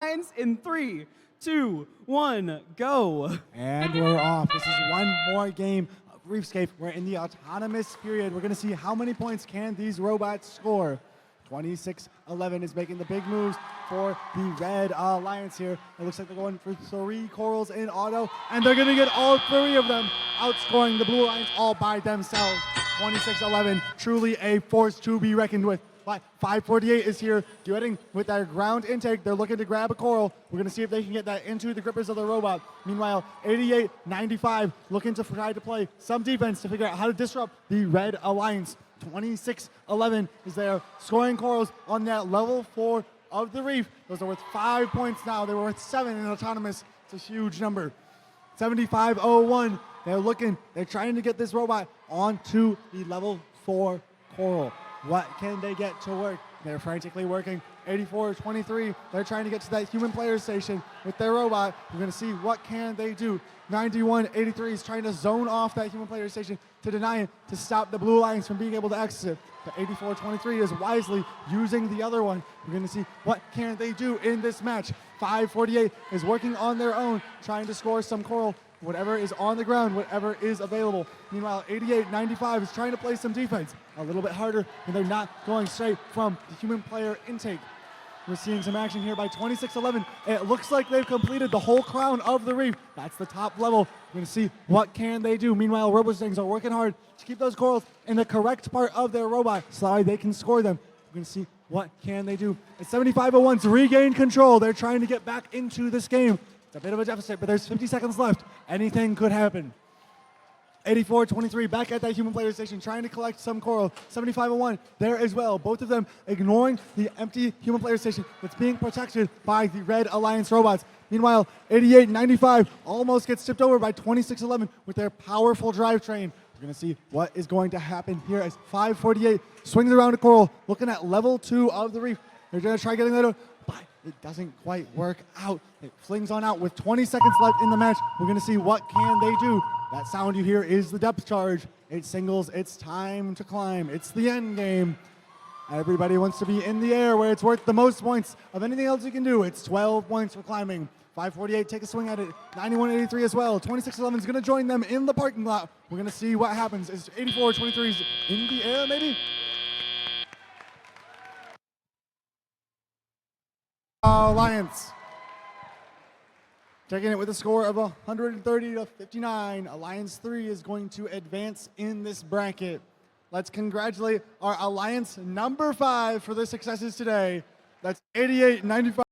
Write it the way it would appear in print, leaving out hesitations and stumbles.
In 3, 2, 1, go. And we're off. This is one more game of Reefscape. We're in the autonomous period. We're going to see how many points can these robots score. 26-11 is making the big moves for the Red Alliance here. It looks like they're going for 3 corals in auto, and they're going to get all 3 of them, outscoring the Blue Alliance all by themselves. 26-11, truly a force to be reckoned with. But 548 is here, duetting with their ground intake. They're looking to grab a coral. We're going to see if they can get that into the grippers of the robot. Meanwhile, 88-95 looking to try to play some defense to figure out how to disrupt the Red Alliance. 26-11 is there, scoring corals on that level 4 of the reef. Those are worth 5 points now. They were worth 7 in autonomous. It's a huge number. 75-01, they're trying to get this robot onto the level 4 coral. What can they get to work? They're frantically working. 84-23, they're trying to get to that human player station with their robot. We're going to see what can they do. 91-83 is trying to zone off that human player station to deny it, to stop the Blue Alliance from being able to access it. But 84-23 is wisely using the other one. We're going to see what can they do in this match. 548 is working on their own, trying to score some coral. Whatever is on the ground, whatever is available. Meanwhile, 88-95 is trying to play some defense. A little bit harder, and they're not going straight from the human player intake. We're seeing some action here by 26-11. It looks like they've completed the whole crown of the reef. That's the top level. We're going to see what can they do. Meanwhile, RoboStangs are working hard to keep those corals in the correct part of their robot so that they can score them. We're going to see what can they do. At 75-01 to regain control. They're trying to get back into this game. It's a bit of a deficit, but there's 50 seconds left. Anything could happen. 84-23, back at that human player station, trying to collect some coral. 75-01 there as well. Both of them ignoring the empty human player station that's being protected by the Red Alliance robots. Meanwhile, 88-95 almost gets tipped over by 26-11 with their powerful drivetrain. We're going to see what is going to happen here as 548 swings around a coral, looking at level 2 of the reef. They're going to try getting that out, but it doesn't quite work out. It flings on out with 20 seconds left in the match. We're going to see what can they do. That sound you hear is the depth charge. It signals it's time to climb. It's the end game. Everybody wants to be in the air where it's worth the most points of anything else you can do. It's 12 points for climbing. 548 take a swing at it. 91-83 as well. 26-11 is going to join them in the parking lot. We're going to see what happens. Is 84-23 in the air maybe? Alliance taking it with a score of 130-59. Alliance 3 is going to advance in this bracket. Let's congratulate our Alliance number 5 for their successes today. That's 88-95.